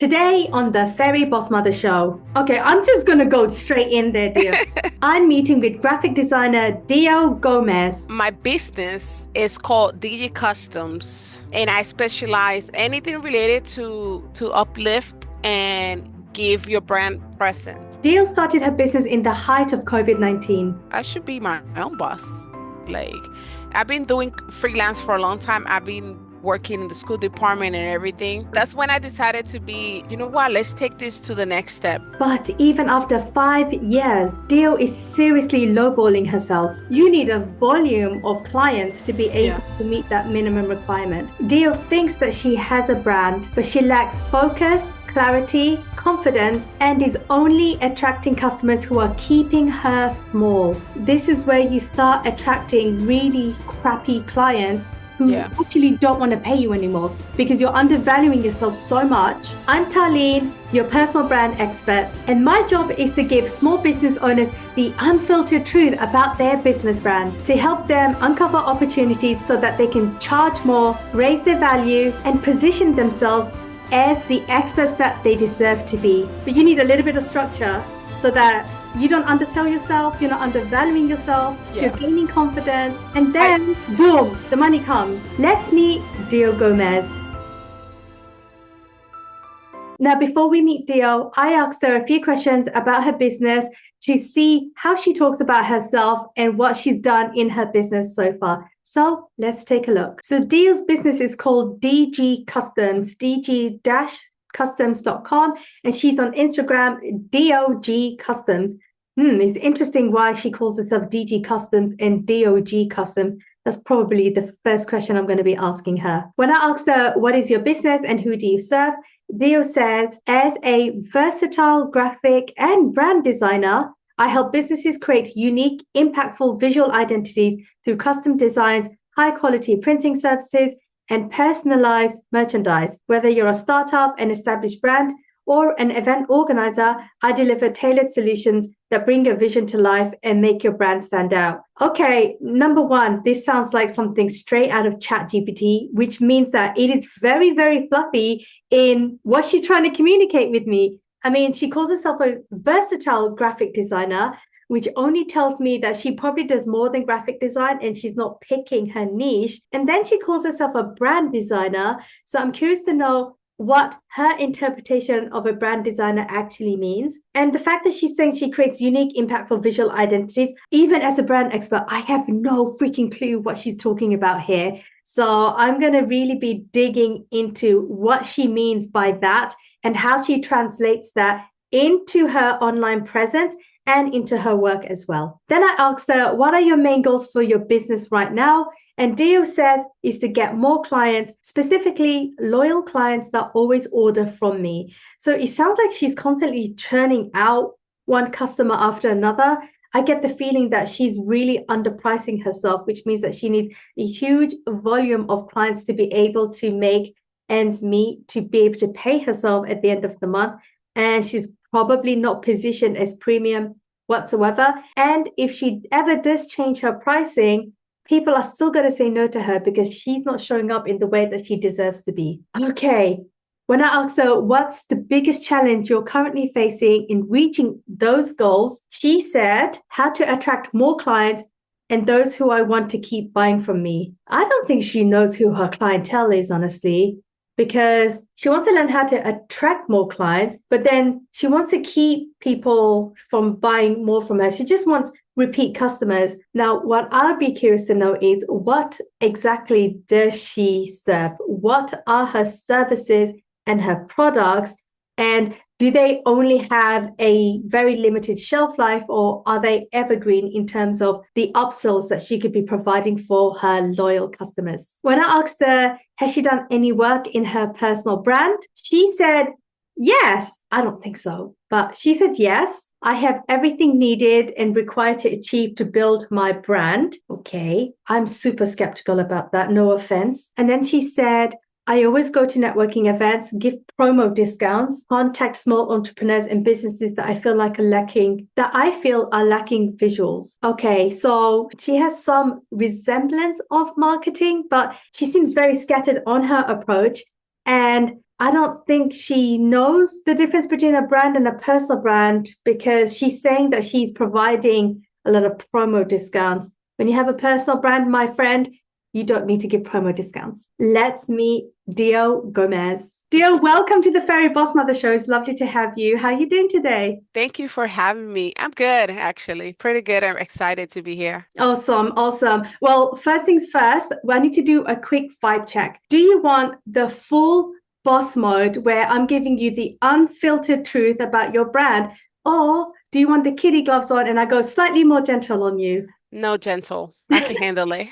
Today on the Fairy BOSSmother Show. Okay, I'm just gonna go straight in there, dear. I'm meeting with graphic designer Dio Gomez. My business is called DG Customs, and I specialize anything related to uplift and give your brand presence. Dio started her business in the height of COVID-19. I should be my own boss. Like, I've been doing freelance for a long time. I've been working in the school department and everything. That's when I decided to be, you know what, let's take this to the next step. But even after 5 years, Dio is seriously lowballing herself. You need a volume of clients to be able to meet that minimum requirement. Dio thinks that she has a brand, but she lacks focus, clarity, confidence, and is only attracting customers who are keeping her small. This is where you start attracting really crappy clients who actually don't want to pay you anymore because you're undervaluing yourself so much. I'm Talyn, your personal brand expert, and my job is to give small business owners the unfiltered truth about their business brand, to help them uncover opportunities so that they can charge more, raise their value, and position themselves as the experts that they deserve to be. But you need a little bit of structure so that you don't undersell yourself, you're not undervaluing yourself, you're gaining confidence, and then boom, the money comes. Let's meet Dio Gomez. Now, before we meet Dio, I asked her a few questions about her business to see how she talks about herself and what she's done in her business so far. So let's take a look. So Dio's business is called DG Customs, dg-customs.com, and she's on Instagram, DOG Customs. It's interesting why she calls herself DG Customs and DOG Customs. That's probably the first question I'm going to be asking her. When I asked her, what is your business and who do you serve? Dio says, as a versatile graphic and brand designer, I help businesses create unique, impactful visual identities through custom designs, high quality printing services, and personalized merchandise. Whether you're a startup, an established brand, or an event organizer, I deliver tailored solutions that bring your vision to life and make your brand stand out. Okay, number one, this sounds like something straight out of ChatGPT, which means that it is very, very fluffy in what she's trying to communicate with me. I mean, she calls herself a versatile graphic designer, which only tells me that she probably does more than graphic design and she's not picking her niche. And then she calls herself a brand designer. So I'm curious to know what her interpretation of a brand designer actually means. And the fact that she's saying she creates unique, impactful visual identities, even as a brand expert, I have no freaking clue what she's talking about here. So I'm going to really be digging into what she means by that and how she translates that into her online presence and into her work as well. Then I asked her, what are your main goals for your business right now? And Dio says is to get more clients, specifically loyal clients that always order from me. So it sounds like she's constantly churning out one customer after another. I get the feeling that she's really underpricing herself, which means that she needs a huge volume of clients to be able to make ends meet, to be able to pay herself at the end of the month. And she's probably not positioned as premium whatsoever. And if she ever does change her pricing, people are still going to say no to her because she's not showing up in the way that she deserves to be. Okay. When I asked her, what's the biggest challenge you're currently facing in reaching those goals? She said, how to attract more clients and those who I want to keep buying from me. I don't think she knows who her clientele is, honestly, because she wants to learn how to attract more clients, but then she wants to keep people from buying more from her. She just wants repeat customers. Now, what I'd be curious to know is what exactly does she serve? What are her services and her products? And do they only have a very limited shelf life, or are they evergreen in terms of the upsells that she could be providing for her loyal customers? When I asked her, has she done any work in her personal brand? She said, yes. I don't think so, but she said, yes. I have everything needed and required to achieve to build my brand. Okay, I'm super skeptical about that, no offense. And then she said, I always go to networking events, give promo discounts, contact small entrepreneurs and businesses that I feel like are lacking, visuals. Okay, so she has some resemblance of marketing, but she seems very scattered on her approach. And I don't think she knows the difference between a brand and a personal brand because she's saying that she's providing a lot of promo discounts. When you have a personal brand, my friend, you don't need to give promo discounts. Let's meet Dio Gomez. Dio, welcome to the Fairy Boss Mother Show. It's lovely to have you. How are you doing today? Thank you for having me. I'm good, actually. Pretty good. I'm excited to be here. Awesome, awesome. Well, first things first, I need to do a quick vibe check. Do you want the full boss mode where I'm giving you the unfiltered truth about your brand, or do you want the kitty gloves on and I go slightly more gentle on you? No, gentle. I can handle it.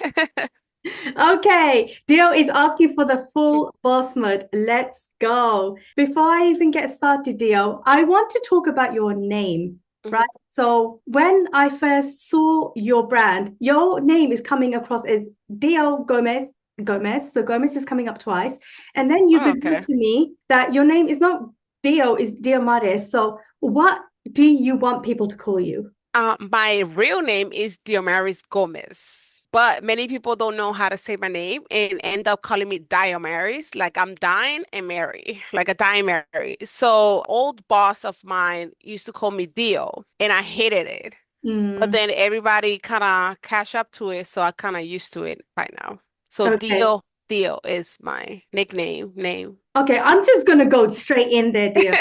Okay, Dio is asking for the full boss mode. Let's go. Before I even get started, Dio, I want to talk about your name, right? Mhm. So when I first saw your brand, your name is coming across as Dio Gomez. Gomez. So Gomez is coming up twice. And then you Oh, revealed okay. to me that your name is not Dio, is Dio Mares. So what do you want people to call you? My real name is Diomaris Gomez, but many people don't know how to say my name and end up calling me Diomaris, like I'm dying and Mary, like a dying Mary. So old boss of mine used to call me Dio, and I hated it. But Hmm. then everybody kind of catch up to it, so I kind of used to it right now. So Okay. Dio is my nickname name. Okay, I'm just gonna go straight in there, dear.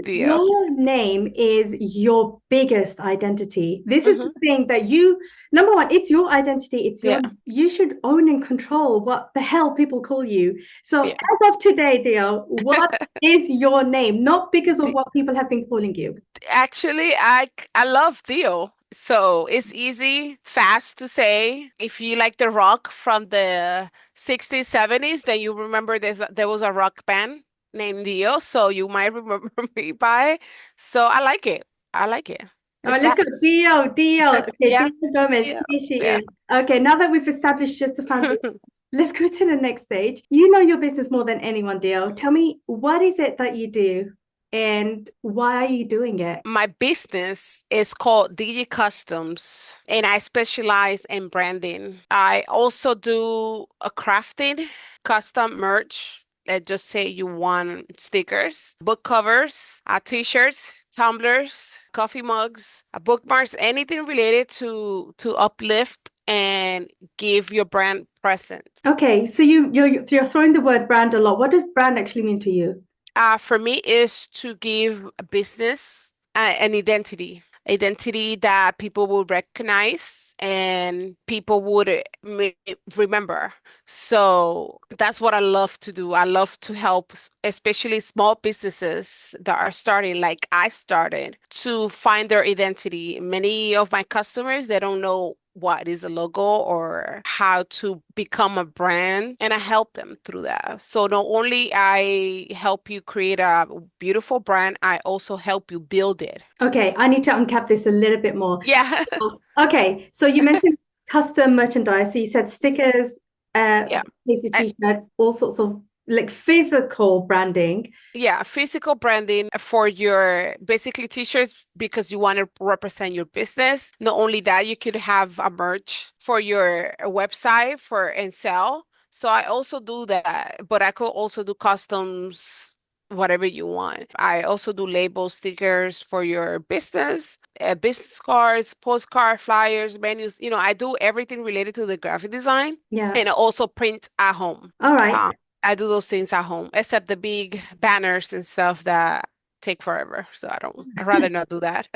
Dio. Your name is your biggest identity. This is the Hmm. thing that you, number one, it's your identity. It's your, Yeah, you should own and control what the hell people call you. So yeah. as of today, Dio, what is your name? Not because of D what people have been calling you. Actually, I love Dio. So it's easy, fast to say. If you like the rock from the 60s, 70s, then you remember there was a rock band named Dio, so you might remember me by. So I like it. I like it. All It's right, let's go. fast. Dio, Dio. Okay, Yeah. Dio Gomez. Dio. Here she Yeah. is. Okay, now that we've established just a foundation, let's go to the next stage. You know your business more than anyone, Dio. Tell me, what is it that you do and why are you doing it? My business is called DG Customs, and I specialize in branding. I also do a crafting, custom merch. Let's just say you want stickers, book covers, t-shirts, tumblers, coffee mugs, bookmarks, anything related to uplift and give your brand presence. Okay, so you're throwing the word brand a lot. What does brand actually mean to you? For me is to give a business an identity that people will recognize and people would remember. So that's what I love to do. I love to help, especially small businesses that are starting, like I started, to find their identity. Many of my customers, they don't know what is a logo or how to become a brand, and I help them through that. So not only I help you create a beautiful brand, I also help you build it. Okay, I need to uncap this a little bit more. Yeah. Okay, so you mentioned custom merchandise. So you said stickers, Yeah. case t-shirts, all sorts of like physical branding. Yeah, physical branding for your basically t-shirts because you want to represent your business. Not only that, you could have a merch for your website for and sell. So I also do that, but I could also do customs, whatever you want. I also do labels, stickers for your business, business cards, postcard, flyers, menus. I do everything related to the graphic design, Yeah. and I also print at home. All right. I do those things at home, except the big banners and stuff that take forever. So I'd rather not do that.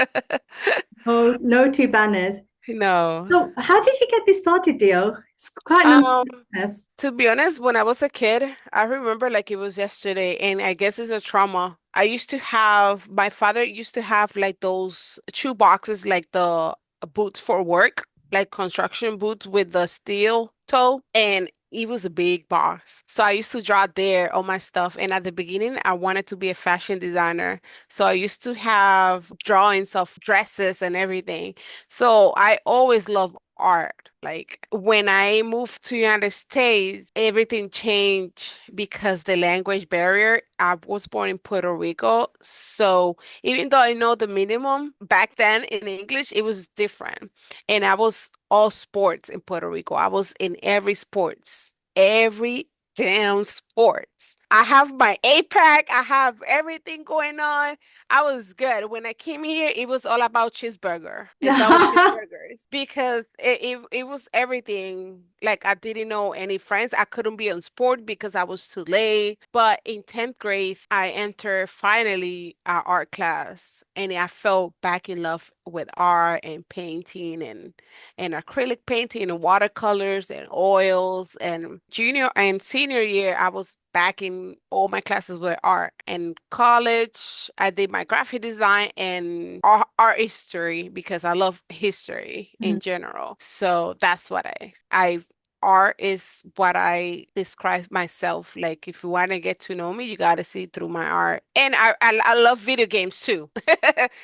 Oh, no two banners. No. So how did you get this started, Dio? It's quite an Um, business. to be honest, when I was a kid, I remember like it was yesterday, and I guess it's a trauma. My father used to have like those shoe boxes, like the boots for work, like construction boots with the steel toe, and it was a big box. So I used to draw there all my stuff. And at the beginning, I wanted to be a fashion designer. So I used to have drawings of dresses and everything. So I always loved art. Like when I moved to United States, everything changed because the language barrier. I was born in Puerto Rico, so even though I know the minimum back then in English, it was different. And I was all sports in Puerto Rico. I was in every sports, every damn sports. I have my APAC. I have everything going on. I was good. When I came here, it was all about cheeseburger and double cheeseburgers because it was everything. Like I didn't know any friends. I couldn't be on sport because I was too late. But in 10th grade, I entered finally our art class and I fell back in love with art and painting and acrylic painting and watercolors and oils. And junior and senior year, I was back in all my classes with art. And college, I did my graphic design and art history because I love history in Mm. general. So that's what I art is what I describe myself. Like if you want to get to know me, you got to see through my art. And I love video games too.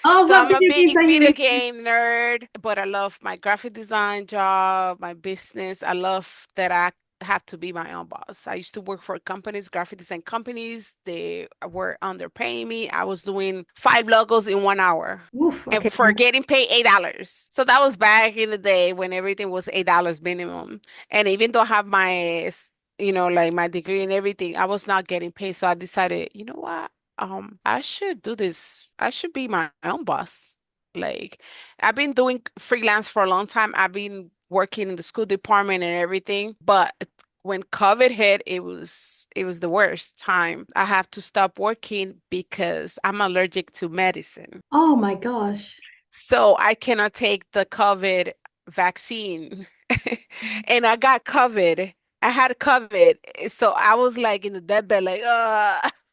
Oh, So what I'm a video games big are you video into? game nerd, but I love my graphic design job, my business. I love that I have to be my own boss. I used to work for companies, graphic design companies. They were underpaying me. I was doing 5 logos in 1 hour Oof, and okay. for getting paid $8. So that was back in the day when everything was $8 minimum. And even though I have my, like my degree and everything, I was not getting paid. So I decided, you know what? I should do this. I should be my own boss. Like, I've been doing freelance for a long time. I've been working in the school department and everything, but when COVID hit, it was the worst time. I have to stop working because I'm allergic to medicine. Oh my gosh. So I cannot take the COVID vaccine. And I got COVID. I had COVID. So I was like in the deathbed, like,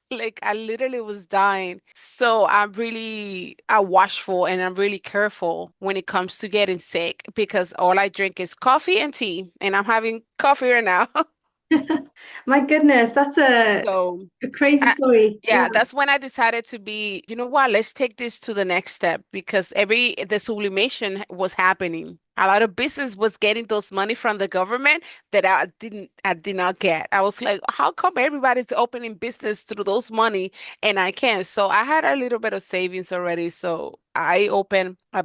like I literally was dying. So I'm watchful and I'm really careful when it comes to getting sick because all I drink is coffee and tea. And I'm having coffee right now. My goodness, that's So a crazy I, story. Yeah. yeah, that's when I decided to be, you know what, let's take this to the next step because the sublimation was happening. A lot of business was getting those money from the government that I did not get. I was like, how come everybody's opening business through those money and I can't? So I had a little bit of savings already. So I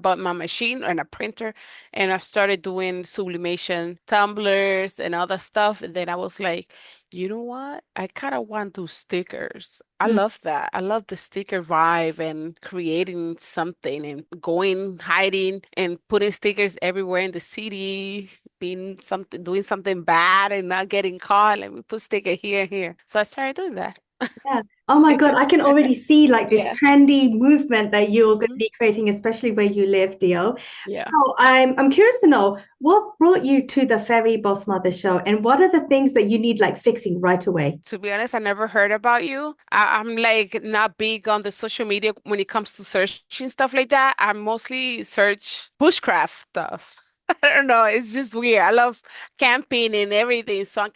bought my machine and a printer and I started doing sublimation tumblers and other stuff. And then I was like, you know what? I kind of want to do stickers. I Mm. love that. I love the sticker vibe and creating something and going, hiding and putting stickers everywhere in the city, doing something bad and not getting caught. Like we put sticker here and here. So I started doing that. Yeah. Oh my God, I can already see like this Yeah. trendy movement that you're going to Hmm. be creating, especially where you live, Dio. Yeah. So I'm curious to know what brought you to the Fairy Boss Mother Show and what are the things that you need like fixing right away? To be honest, I never heard about you. I'm like not big on the social media when it comes to searching stuff like that. I mostly search bushcraft stuff. I don't know. It's just weird. I love camping and everything. So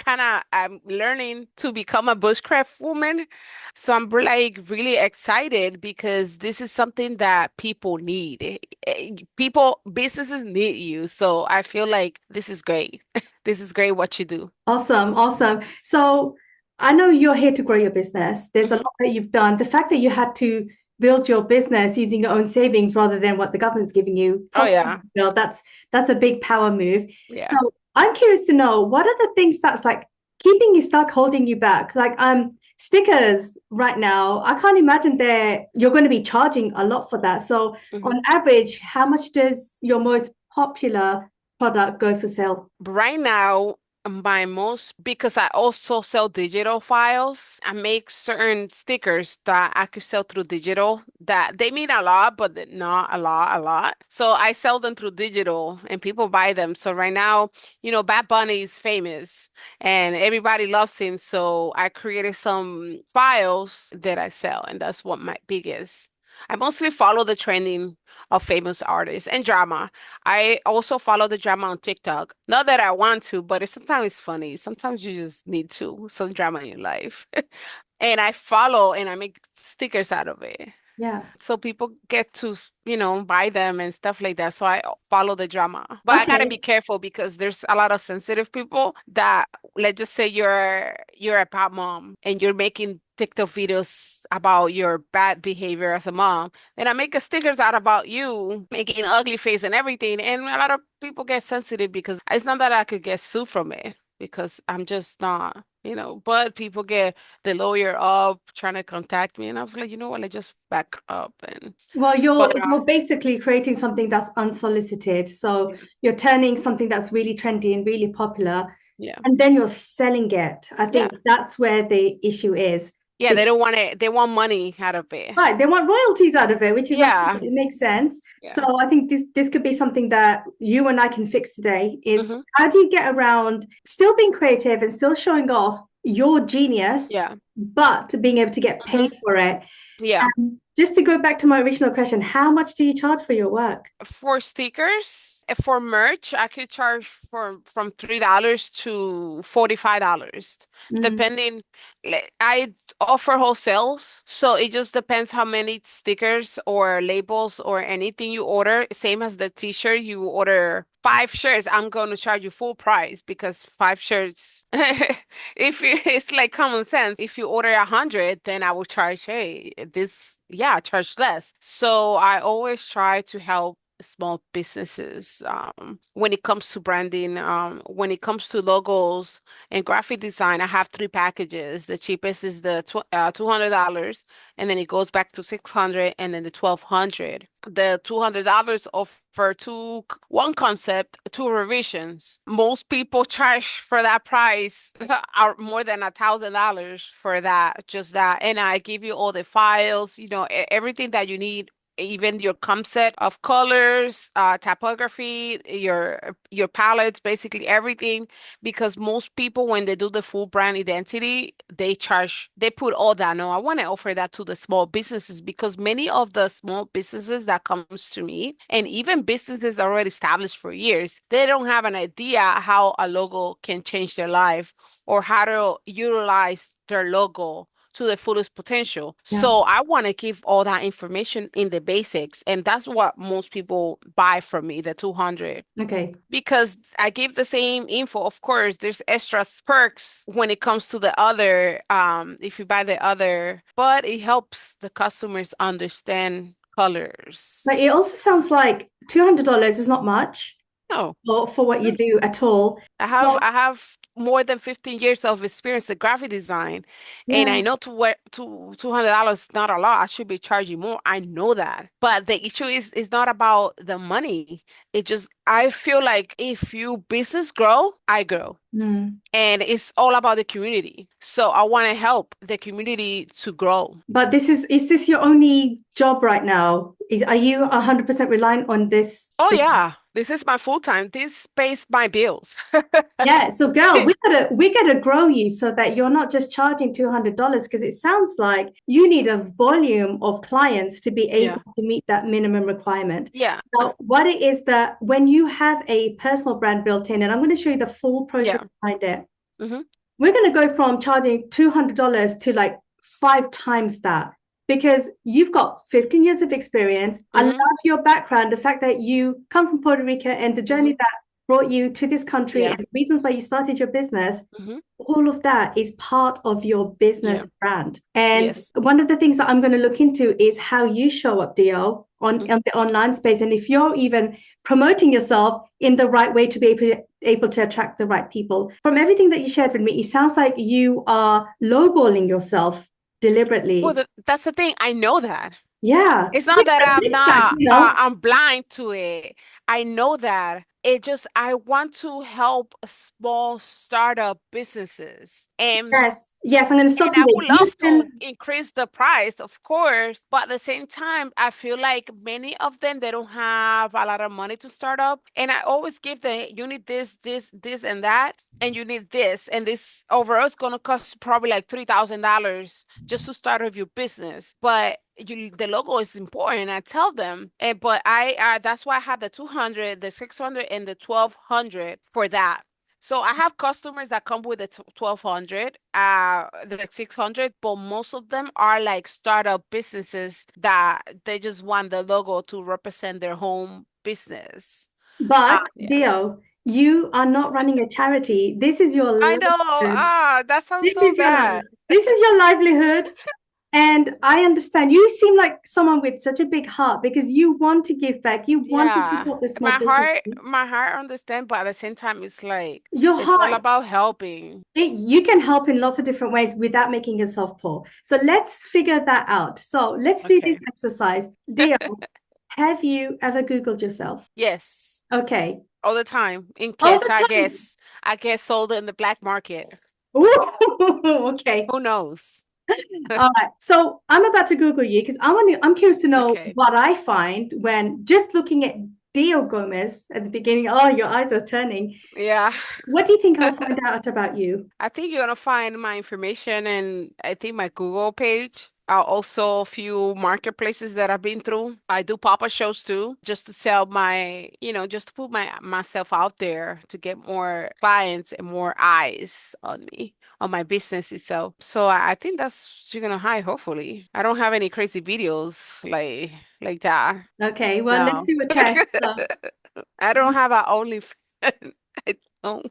I'm learning to become a bushcraft woman. So I'm like really excited because this is something that people need. Businesses need you. So I feel like this is great. This is great what you do. Awesome, awesome. So I know you're here to grow your business. There's a Hmm. lot that you've done. The fact that you had to build your business using your own savings rather than what the government's giving you, Oh props to yeah. you, Bill. That's a big power move. Yeah. So I'm curious to know what are the things that's like keeping you stuck, holding you back? Like stickers right now, I can't imagine you're going to be charging a lot for that. So on Hmm. average, how much does your most popular product go for sale? Right now, because I also sell digital files, I make certain stickers that I could sell through digital that they mean a lot, but not a lot. So I sell them through digital and people buy them. So right now, Bad Bunny is famous and everybody loves him. So I created some files that I sell, and that's what my biggest. I mostly follow the trending of famous artists and drama. I also follow the drama on TikTok. Not that I want to, but sometimes it's funny. Sometimes you just need some drama in your life. And I follow and I make stickers out of it. Yeah. So people get to, buy them and stuff like that. So I follow the drama. But I gotta be Okay. careful because there's a lot of sensitive people that, let's just say you're a bad mom and you're making TikTok videos about your bad behavior as a mom. And I make a stickers out about you making ugly face and everything. And a lot of people get sensitive because it's not that I could get sued from it because I'm just not. but people get the lawyer up trying to contact me, and I was like, you know what, let's just back up and Well, but you're basically creating something that's unsolicited. So you're turning something that's really trendy and really popular, yeah, and then you're selling it. I yeah, think that's where the issue is. yeah, they Because, don't want it, they want money out of it. right, they want royalties out of it, which is Yeah, it makes sense. So yeah. I think this could be something that you and I can fix today is Hmm. how do you get around still being creative and still showing off your genius, Yeah. but being able to get paid Hmm. for it? Yeah. Just to go back to my original question, how much do you charge for your work? For stickers, for merch, I could charge from $3 to $45, Mm. depending. I offer wholesales, so it just depends how many stickers or labels or anything you order. Same as the t-shirt, you order 5 shirts, I'm going to charge you full price because 5 shirts. It's like common sense. If you order 100, then I will charge, hey, yeah, charge less. So I always try to help small businesses when it comes to branding, when it comes to logos and graphic design. I have three packages. The cheapest is the $200, and then it goes back to 600, and then the 1,200. The $200 offer one concept, two revisions. Most people charge for that price are more than $1,000 for that, just that. And I give you all the files, everything that you need, even your concept of colors, typography, your palettes, basically everything. Because most people, when they do the full brand identity, they put all that. No, I want to offer that to the small businesses because many of the small businesses that comes to me, and even businesses already established for years, they don't have an idea how a logo can change their life or how to utilize their logo to the fullest potential. Yeah. So I want to give all that information in the basics, and that's what most people buy from me, the 200. Okay. Because I give the same info. Of course, there's extra perks when it comes to the other, if you buy the other, but it helps the customers understand colors. But it also sounds like $200 is not much No. for what you do at all. I have So, I have more than 15 years of experience in graphic design, and yeah. I know $200 is not a lot. I should be charging more. I know that, but the issue is not about the money. It just I feel like if you business grow, I grow, Mm. and it's all about the community. So I want to help the community to grow. But is this your only job right now? Are you 100% reliant on this? Oh yeah, this is my full time. This pays my bills. Yeah, so girl, we gotta grow you so that you're not just charging $200 because it sounds like you need a volume of clients to be able Yeah, to meet that minimum requirement. yeah, Now, what it is that when you have a personal brand built in, and I'm going to show you the full process yeah. behind it, Hmm. we're going to go from charging $200 to like 5 times that because you've got 15 years of experience. I love Hmm. your background, the fact that you come from Puerto Rico and the journey Hmm. that brought you to this country Yeah. and the reasons why you started your business. Hmm. All of that is part of your business Yeah. brand. And Yes. one of the things that I'm going to look into is how you show up, Dio, on the online space. And if you're even promoting yourself in the right way to be able to attract the right people. From everything that you shared with me, it sounds like you are lowballing yourself Well, deliberately. that's the thing. I know that. Yeah. It's not Take that the I'm risk back, not, you know? I'm blind to it. I know that. I want to help small startup businesses. Yes. Yes, I'm going to And stop you I there. would You love to can, increase the price, of course, but at the same time, I feel like many of them they don't have a lot of money to start up. And I always give them, you need this, and that, and you need this, and this overall is gonna cost probably like $3,000 just to start up your business. But the logo is important. I tell them, and but that's why I had the 200, the 600, and the 1,200 for that. So I have customers that come with the 1,200, the 600, but most of them are like startup businesses that they just want the logo to represent their home business. but Yeah. Dio, you are not running a charity. This is your I know. livelihood. That sounds This so is your bad. this is your livelihood. And I understand you seem like someone with such a big heart because you want to give back. You want to Yeah. support the small businesses. My heart understand, but at the same time, it's like Your it's all heart, about helping. you can help in lots of different ways without making yourself poor. So let's figure that out. So let's do this Okay. exercise. Dio, have you ever Googled yourself? Yes, Okay. all the time. In All case the time. I get sold in the black market. Okay. Who knows? All right. So I'm about to Google you because I'm curious to know Okay. what I find when just looking at Dio Gomez at the beginning. Oh, your eyes are turning. Yeah. What do you think I'll find out about you? I think you're gonna find my information and I think my Google page. Also a few marketplaces that I've been through. I do pop-up shows too, just to sell just to put myself out there to get more clients and more eyes on me, on my business itself. So I think that's what you're gonna hide, hopefully. I don't have any crazy videos like that. Okay, well, let's No. do a test. So I don't have a OnlyFans. I don't.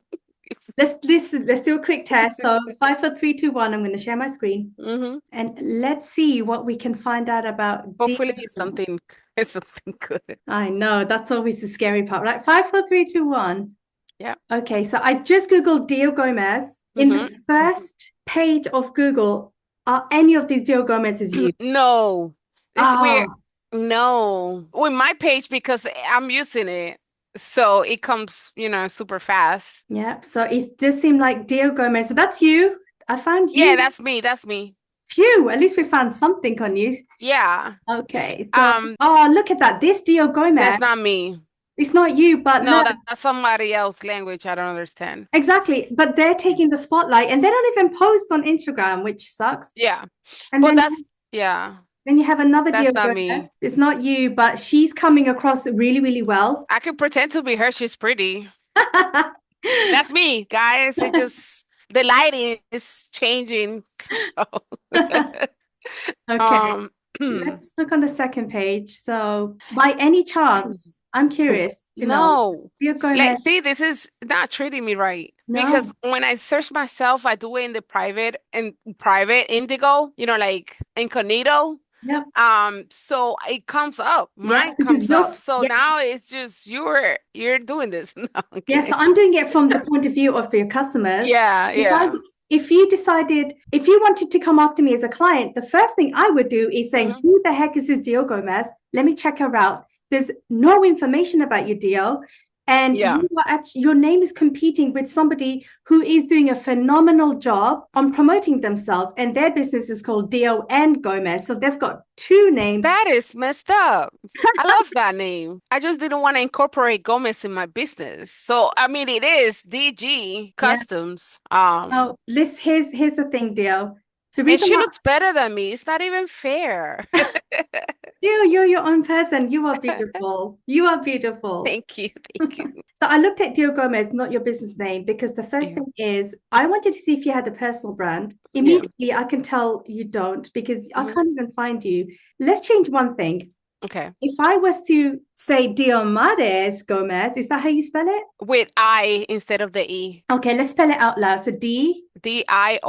let's do a quick test. So 5, 4, 3, 2, 1. I'm going to share my screen hmm and let's see what we can find out about Dio. Hopefully it's something it's something good. I know that's always the scary part, right? 5, 4, 3, 2, 1. Yeah. Okay, so I just Googled Dio Gomez. In the hmm first page of Google, are any of these Dio Gomez's you? No. It's weird. Oh, No. With my page because I'm using it. So it comes, super fast. yeah. So it just seemed like Dio Gomez. So that's you. I found Yeah, you. that's me. That's me. Phew, at least we found something on you. Yeah. Okay, so Um, oh, look at that. This Dio that's Gomez, not me. it's not you, but No, look, that's somebody else language I don't understand. exactly. But they're taking the spotlight and they don't even post on Instagram, which sucks. Yeah. And But then yeah, you have another Dio that's not Gomez. me. It's not you, but she's coming across really, really well. I could pretend to be her. She's pretty. That's me, guys. It just the lighting is changing. So, Okay, um, let's look on the second page. So, by any chance, I'm curious to know, no. Dio Like, Gomez, see, this is not treating me right because no. when I search myself, I do it in the private Indigo, like incognito. Yep. So it comes up. Yeah, Mine because comes up. So yeah, now it's just you're doing this. No, I'm yeah, so kidding. I'm doing it from the point of view of your customers. Yeah, If I yeah. if you wanted to come after me as a client, the first thing I would do is saying, hmm who the heck is this Dio Gomez? Let me check her out. There's no information about you, Dio. And Yeah. your name is competing with somebody who is doing a phenomenal job on promoting themselves, and their business is called Dio and Gomez. So they've got two names. That is messed up. I love that name. I just didn't want to incorporate Gomez in my business. So, I mean, it is DG Yeah. Customs. Oh, here's the thing, Dio. The And reason she why looks better than me. It's not even fair. you're your own person. You are beautiful. You are beautiful. Thank you. Thank you. So I looked at Dio Gomez, not your business name, because the first Yeah. thing is I wanted to see if you had a personal brand. Yeah. Immediately, I can tell you don't because I hmm can't even find you. Let's change one thing. Okay. If I was to say Diomares Gomez, is that how you spell it? With I instead of the E. Okay, let's spell it out loud. So D. Diomaris.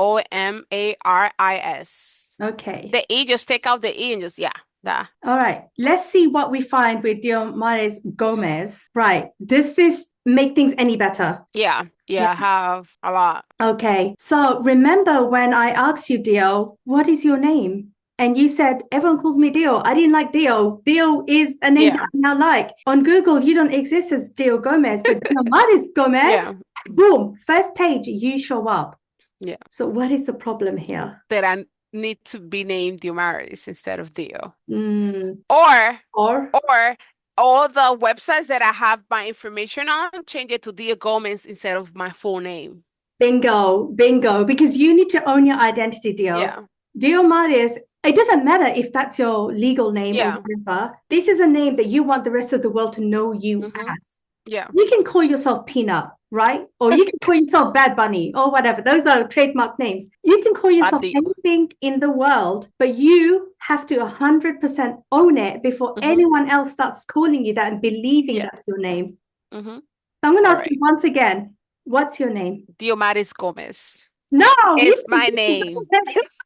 Okay. The E, just take out the E and just, yeah, that. All right. Let's see what we find with Diomares Gomez. Right. Does this make things any better? Yeah. Yeah. Yeah, I have a lot. Okay. So remember when I asked you, Dio, what is your name? And you said, everyone calls me Dio. I didn't like Dio. Dio is a name that Yeah. I now like. On Google, you don't exist as Dio Gomez, but Diomares Gomez, Yeah. boom, first page, you show up. Yeah. So what is the problem here? That I need to be named Diomaris instead of Dio. Mm, Or or or all the websites that I have my information on, change it to Dio Gomez instead of my full name. bingo, bingo, because you need to own your identity, Dio. Yeah. Dio Marius, it doesn't matter if that's your legal name or Yeah. whatever. This is a name that you want the rest of the world to know you hmm as. Yeah. You can call yourself Peanut, right? Or you can call yourself Bad Bunny or whatever. Those are trademark names. You can call yourself Bad anything in the world, but you have to 100% own it before hmm anyone else starts calling you that and believing Yeah. that's your name. hmm So I'm going to All ask you right. once again, what's your name? Diomaris Gomez. No, you It's my can name.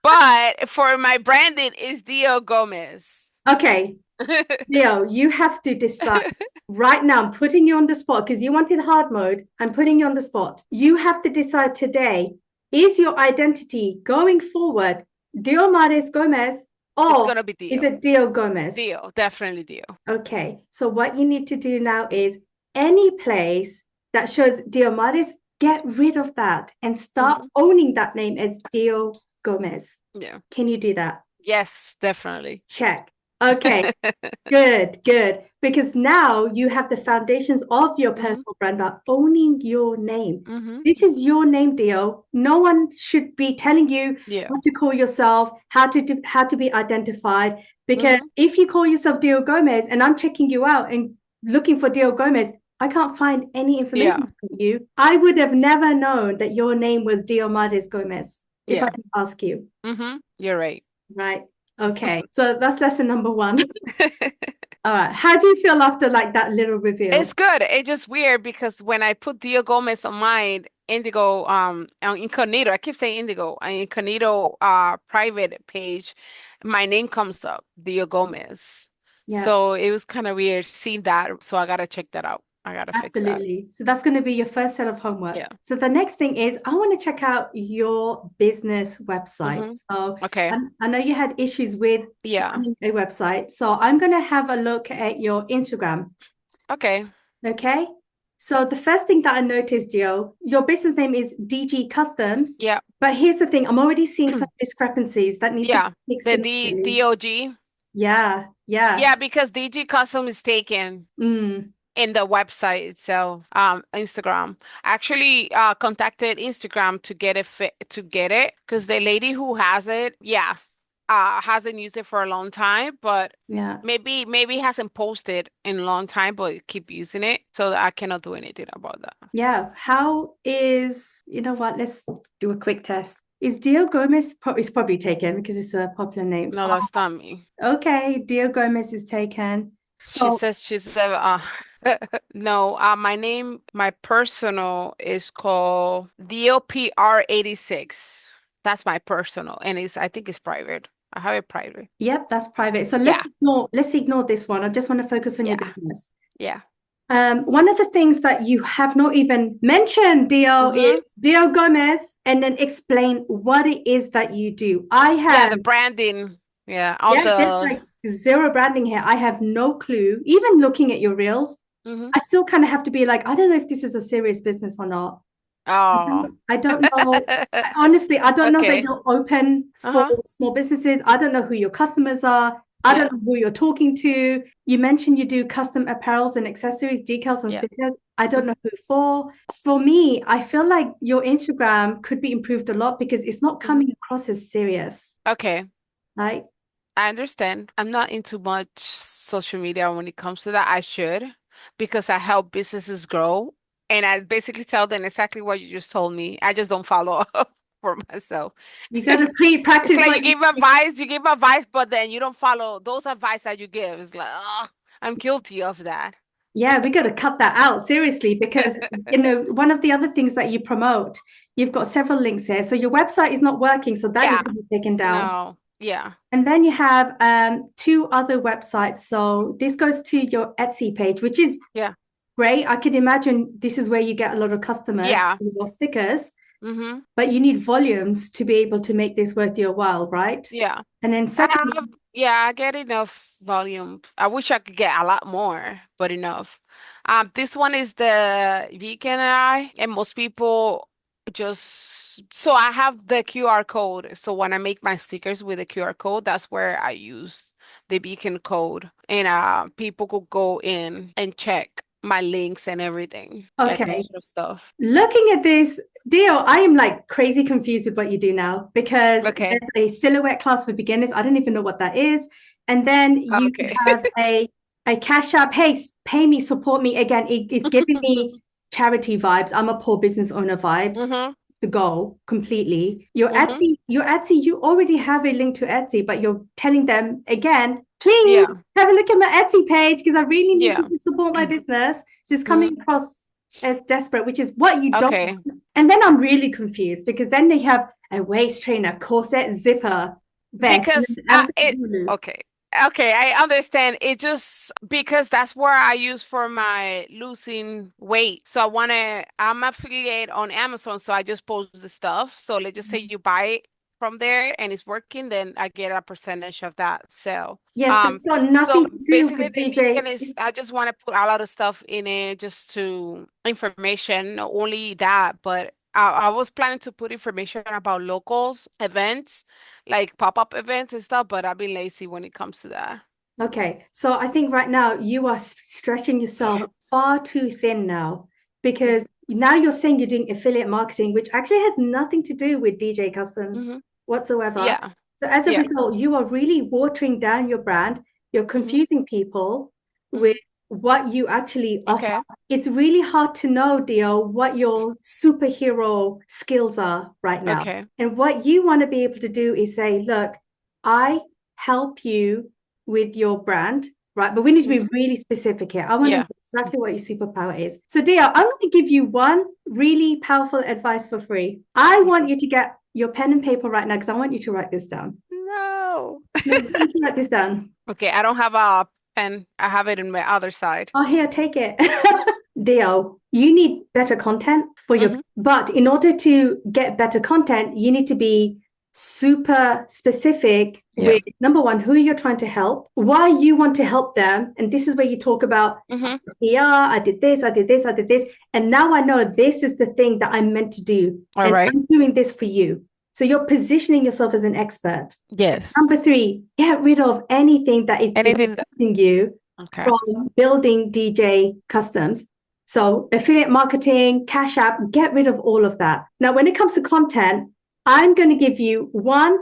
But for my branding, it's Dio Gomez. Okay, Leo, you have to decide right now. I'm putting you on the spot because you wanted hard mode. I'm putting you on the spot. You have to decide today, is your identity going forward Dio Maris Gomez It's or gonna be is Dio. it Dio Gomez? Dio, definitely Dio. Okay, so what you need to do now is any place that shows Dio Maris, get rid of that and start Hmm. owning that name as Dio Gomez. Yeah. Can you do that? Yes, definitely. Check. Okay, good, good. Because now you have the foundations of your Hmm. personal brand by owning your name. Hmm. This is your name, Dio. No one should be telling you Yeah. what to call yourself, how to be identified. Because Hmm. if you call yourself Dio Gomez and I'm checking you out and looking for Dio Gomez, I can't find any information Yeah. about you. I would have never known that your name was Dio Mades Gomez if I Yeah. didn't ask you. You're right. Right. Okay. So that's lesson number one. All right. How do you feel after like that little It's reveal? good. It's just weird because when I put Dio Gomez on mine, Indigo, on Incognito, I keep saying Indigo, on Incognito, private page, my name comes up, Dio Gomez. Yeah, So it was kind of weird seeing that. So I gotta check that out. I gotta fix that. absolutely. So that's going to be your first set of homework. Yeah. So the next thing is I want to check out your business website. Hmm. So Okay. I know you had issues with Yeah. finding a website. So I'm going to have a look at your Instagram. Okay. Okay. So the first thing that I noticed, Gio, your business name is DG Customs. Yeah. But here's the thing, I'm already seeing some discrepancies that needs to be Yeah. fixed The D immediately. DOG. Yeah, yeah. Yeah, because DG Custom is taken Mm, in the website itself, Instagram. I actually contacted Instagram to get it fit to get it because the lady who has it, yeah, hasn't used it for a long time, but yeah. maybe hasn't posted in a long time, but keep using it, so I cannot do anything about that. Yeah. How is, you know what? Let's do a quick test. Is Dio Gomez it's probably taken because it's a popular name. No, that's not me. Okay, Dio Gomez is taken. She So, says she's the no, my name, my personal is called DOPR86. That's my personal, and it's I think it's private. I have it private. yep, that's private. So Yeah, let's ignore this one. I just want to focus on your yeah, business. yeah. One of the things that you have not even mentioned, Dio, is Mm-hmm. Dio Gomez, and then explain what it is that you do. I Yeah, have the branding. Yeah, on Yeah, there's the. like zero branding here. I have no clue. Even looking at your reels, Mm-hmm. I still kind of have to be like, I don't know if this is a serious business or not. Oh. I don't know. Honestly, I don't know that Okay. you're open for Uh-huh. small businesses. I don't know who your customers are. I Yeah, don't know who you're talking to. You mentioned you do custom apparels and accessories, decals and yeah. stickers. I don't Mm-hmm. know who for. For me, I feel like your Instagram could be improved a lot because it's not Mm-hmm. coming across as serious, Okay. right? I understand. I'm not into much social media when it comes to that. I should because I help businesses grow. And I basically tell them exactly what you just told me. I just don't follow up for myself. You got to It's pre-practice like what you give advice, but then you don't follow those advice that you give. It's like, oh, I'm guilty of that. Yeah, we got to cut that out seriously because one of the other things that you promote, you've got several links here. So your website is not working, so that Yeah, needs to be taken down. no, yeah, And then you have two other websites. So this goes to your Etsy page, which is yeah, great. I could imagine this is where you get a lot of customers yeah. for your stickers, Mm-hmm. but you need volumes to be able to make this worth your while, right? Yeah. And then I secondly, have, yeah, I get enough volume. I wish I could get a lot more, but enough. This one is the Beacon Eye, and most people just so I have the QR code. So when I make my stickers with the QR code, that's where I use the Beacon code, and people could go in and check my links and everything, like that okay, sort of stuff. looking at this deal, I am like crazy confused with what you do now because Okay. there's a silhouette class for beginners. I don't even know what that is. And then you Okay. have a cash app. Hey, pay me, support me. Again, it's giving me charity vibes. I'm a poor business owner vibes. Mm-hmm. The goal completely. Mm-hmm. Your Etsy, you already have a link to Etsy, but you're telling them again, please Yeah. have a look at my Etsy page because I really need you Yeah. to support my business. So it's Mm-hmm. coming across as desperate, which is what you don't Okay. want. And then I'm really confused because then they have a waist trainer, corset, zipper, vest, and Because then Amazon Hulu. okay. Okay, I understand. It just because that's where I use for my losing weight. So I'm affiliate on Amazon, so I just post the stuff. So let's just say you buy it from there and it's working, then I get a percentage of that sale. Yes, but it's got So nothing to do basically with the DJ. reason is I just want to put a lot of stuff in it just to information, not only that, but I was planning to put information about locals events like pop-up events and stuff, but I've been lazy when it comes to that. Okay, so I think right now you are stretching yourself far too thin now because now you're saying you're doing affiliate marketing, which actually has nothing to do with DJ Customs Mm-hmm. whatsoever. Yeah. So as a Yeah. result, you are really watering down your brand. You're Mm-hmm. confusing people Mm-hmm. with what you actually offer. Okay. It's really hard to know, Dio, what your superhero skills are right now. Okay. And what you want to be able to do is say, look, I help you with your brand, right? But we need to be Mm-hmm. really specific here. I want to know Yeah. exactly what your superpower is. So, Dio, I'm going to give you one really powerful advice for free. I want Okay. you to get your pen and paper right now because I want you to write this down. No. No, I want you to write this down. Okay, I don't have a pen. I have it in my other side. Oh, here, take it. Dio, you need better content for your, Mm-hmm. but in order to get better content, you need to be super specific Yeah. with number one, who you're trying to help, why you want to help them. And this is where you talk about, Mm-hmm. yeah, I did this, I did this, I did this. And now I know this is the thing that I'm meant to do. All And right. I'm doing this for you. So you're positioning yourself as an expert. Yes. Number three, get rid of anything that is Anything that, distracting you okay. from building DJ customs. So affiliate marketing, Cash App, get rid of all of that. Now, when it comes to content, I'm going to give you one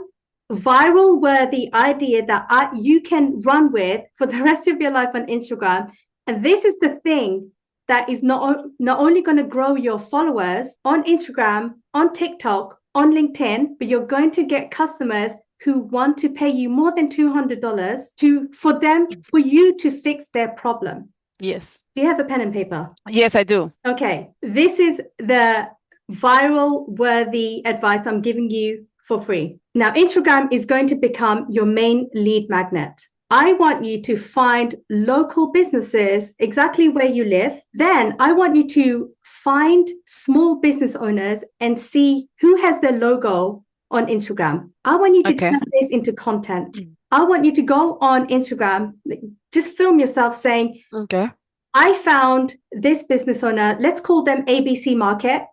viral worthy idea that you can run with for the rest of your life on Instagram. And this is the thing that is not only going to grow your followers on Instagram, on TikTok, on LinkedIn, but you're going to get customers who want to pay you more than $200 for you to fix their problem. Yes. Do you have a pen and paper? Yes, I do. Okay, this is the viral worthy advice I'm giving you for free. Now, Instagram is going to become your main lead magnet. I want you to find local businesses exactly where you live. Then I want you to find small business owners and see who has their logo on Instagram. I want you to Okay. turn this into content. I want you to go on Instagram, just film yourself saying, Okay. I found this business owner, let's call them ABC Market.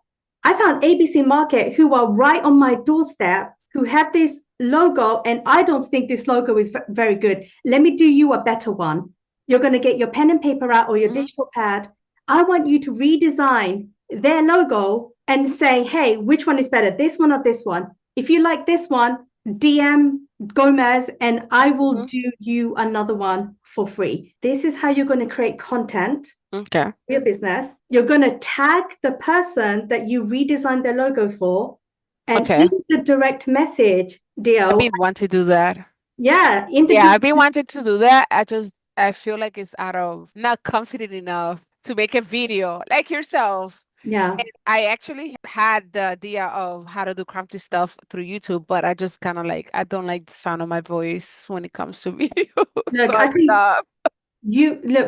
I found ABC Market who are right on my doorstep, who have this logo, and I don't think this logo is very good. Let me do you a better one. You're going to get your pen and paper out or your digital pad. I want you to redesign their logo and say, hey, which one is better, this one or this one? If you like this one, DM Gomez and I will do you another one for free. This is how you're going to create content Okay. for your business. You're going to tag the person that you redesigned their logo for, and Okay. in the direct message, I've Dio, been wanting to do that. yeah, Yeah, I've been wanting to do that. I feel like it's out of not confident enough to make a video like yourself. yeah. And I actually had the idea of how to do crafty stuff through YouTube, but I just kind of like I don't like the sound of my voice when it comes to video. Look, So I I think stopped.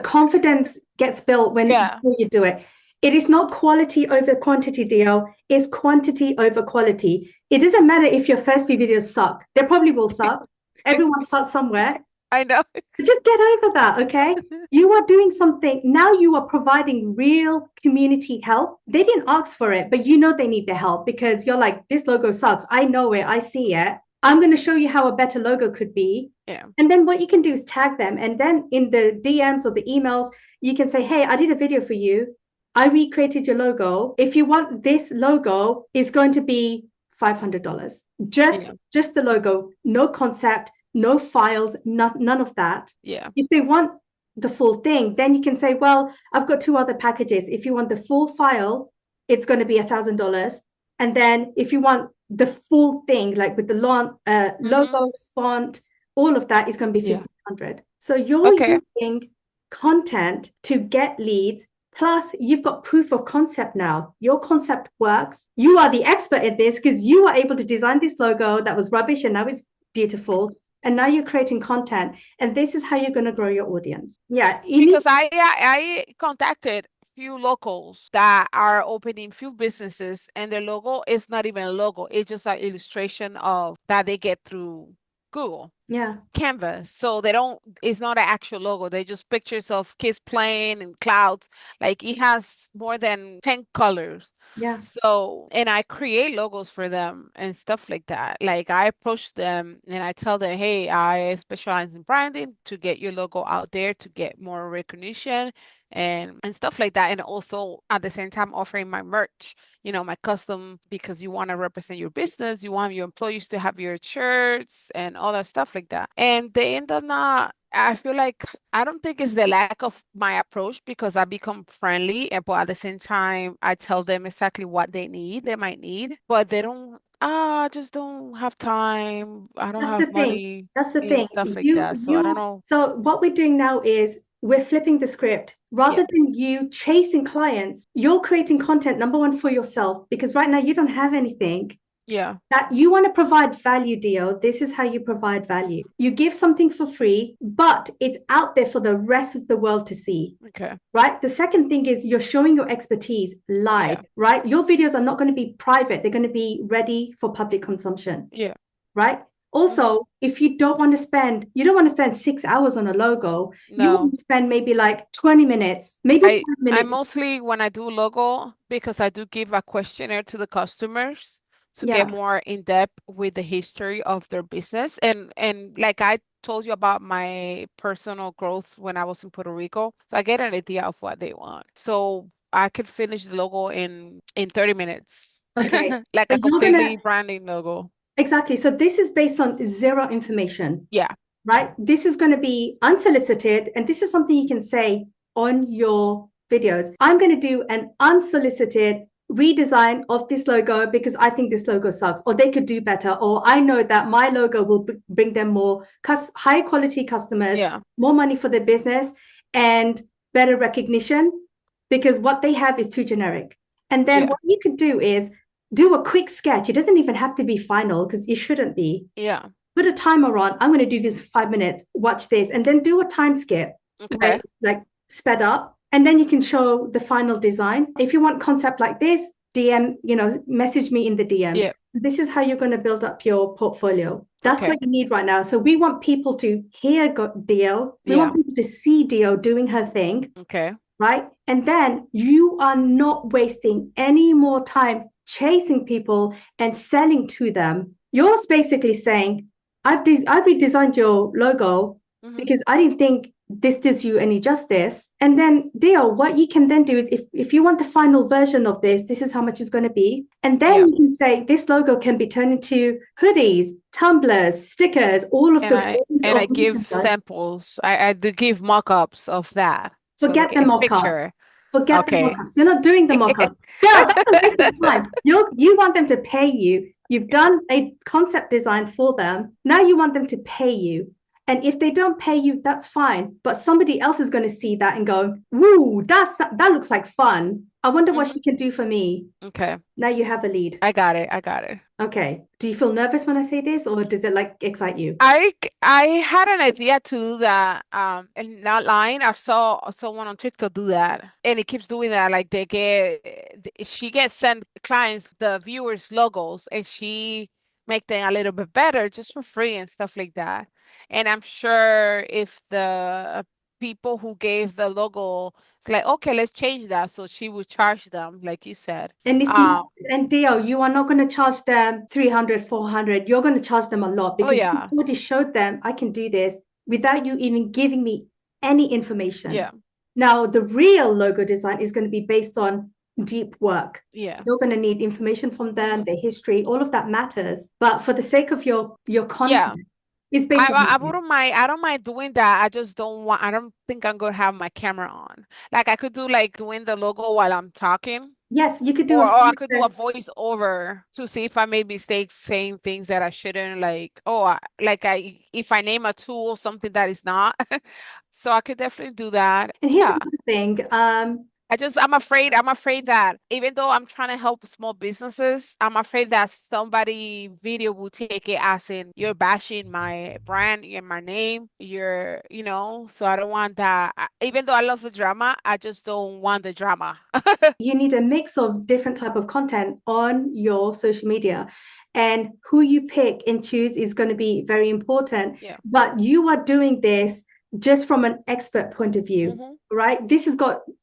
confidence gets built when Yeah. before you do it. It is not quality over quantity, Dio. It's quantity over quality. It doesn't matter if your first few videos suck. They probably will suck. Everyone starts somewhere. I know. Just get over that, okay? You are doing something. Now you are providing real community help. They didn't ask for it, but you know they need the help because you're like, this logo sucks. I know it. I see it. I'm going to show you how a better logo could be. Yeah. And then what you can do is tag them. And then in the DMs or the emails, you can say, hey, I did a video for you. I recreated your logo. If you want this logo, is going to be $500. Just the logo, no concept, no files, none of that. Yeah. If they want the full thing, then you can say, well, I've got two other packages. If you want the full file, it's going to be $1,000. And then if you want the full thing, like with the logo, font, all of that is going to be $1,500. So you're Okay. using content to get leads Plus, you've got proof of concept now. Your concept works. You are the expert at this because you are able to design this logo that was rubbish and now it's beautiful. And now you're creating content. And this is how you're going to grow your audience. Yeah, you need. Because I contacted few locals that are opening few businesses, and their logo is not even a logo. It's just an illustration of that they get through Google. Yeah, Canvas. So they don't, it's not an actual logo. They're just pictures of kids playing and clouds. Like it has more than 10 colors. yeah. So, and I create logos for them and stuff like that. Like I approach them and I tell them, hey, I specialize in branding to get your logo out there to get more recognition and stuff like that. And also at the same time offering my merch, my custom, because you want to represent your business, you want your employees to have your shirts and all that stuff like that. And they end up not, I feel like I don't think it's the lack of my approach because I become friendly, but at the same time, I tell them exactly what they might need, but they don't, I just don't have time. I don't That's the have thing. money That's the and thing. stuff like that. So I don't know. So what we're doing now is we're flipping the script. Yeah. Rather than you chasing clients, you're creating content, number one, for yourself, because right now you don't have anything Yeah. that you want to provide value, Dio. This is how you provide value. You give something for free, but it's out there for the rest of the world to see. Okay. Right. The second thing is you're showing your expertise live, Yeah. right? Your videos are not going to be private, they're going to be ready for public consumption, Yeah. right? Hmm. Also, if you don't want to spend, you don't want to spend 6 hours on a logo. You want No. to spend maybe like 20 minutes, maybe I 5 I minutes. mostly when I do logo because I do give a questionnaire to the customers to get Yeah. more in depth with the history of their business and like I told you about my personal growth when I was in Puerto Rico, so I get an idea of what they want. So I could finish the logo in 30 minutes. Okay. Like a But you're gonna completely branding logo. exactly. So this is based on zero information, Yeah. right? This is going to be unsolicited, and this is something you can say on your videos. I'm going to do an unsolicited redesign of this logo because I think this logo sucks, or they could do better, or I know that my logo will bring them more high quality customers, Yeah. more money for their business, and better recognition because what they have is too generic. And then Yeah. what you could do is do a quick sketch. It doesn't even have to be final because it shouldn't be. Yeah. Put a timer on. I'm going to do this in 5 minutes. Watch this, and then do a time skip, Okay. like sped up, and then you can show the final design. If you want concept like this, DM, message me in the DMs. Yeah. This is how you're going to build up your portfolio. That's Okay. what you need right now. So we want people to hear Dio. We Yeah. want people to see Dio doing her thing, Okay. right? And then you are not wasting any more time chasing people and selling to them. You're basically saying, I've redesigned your logo Hmm. because I didn't think this does you any justice. And then Dio, what you can then do is if you want the final version of this is how much it's going to be. And then Yeah. you can say this logo can be turned into hoodies, tumblers, stickers, all of And the I range and of I give samples. I do give mock-ups of that. So they forget get the a mock-up. picture. Forget the Okay. mock-ups. You're not doing the mock-up. Girl, that's a waste of time. You want them to pay you. You've done a concept design for them. Now you want them to pay you. And if they don't pay you, that's fine. But somebody else is going to see that and go, "Woo, that looks like fun. I wonder what she Hmm. can do for me." Okay. Now you have a lead. I got it. I got it. Okay. Do you feel nervous when I say this, or does it like excite you? I had an idea to do that and not lying. I saw someone on TikTok do that and it keeps doing that. Like she gets sent clients the viewers logos and she make them a little bit better just for free and stuff like that. And I'm sure if the people who gave the logo, it's like, okay, let's change that. So she would charge them, like you said. And it's not, Um, and Dio, you are not going to charge them 300, 400. You're going to charge them a lot oh because you yeah, already showed them I can do this without you even giving me any information. yeah, Now, the real logo design is going to be based on deep work. yeah. So you're going to need information from them, Hmm. their history, all of that matters. But for the sake of your Yeah. content, it's I basically I wouldn't mind. I don't mind doing that. I just don't want. I don't think I'm gonna have my camera on. Like I could do like doing the logo while I'm talking, yes, you could do or a I could do a focus. voice over to see if I made mistakes saying things that I shouldn't. Like like I if I name a tool something that is not. So I could definitely do that. And here's Yeah. another thing. I'm afraid that even though I'm trying to help small businesses, I'm afraid that somebody video will take it as in you're bashing my brand and my name. So I don't want that. Even though I love the drama, I just don't want the drama. You need a mix of different type of content on your social media, and who you pick and choose is going to be very important. Yeah. But you are doing this just from an expert point of view, Hmm. right?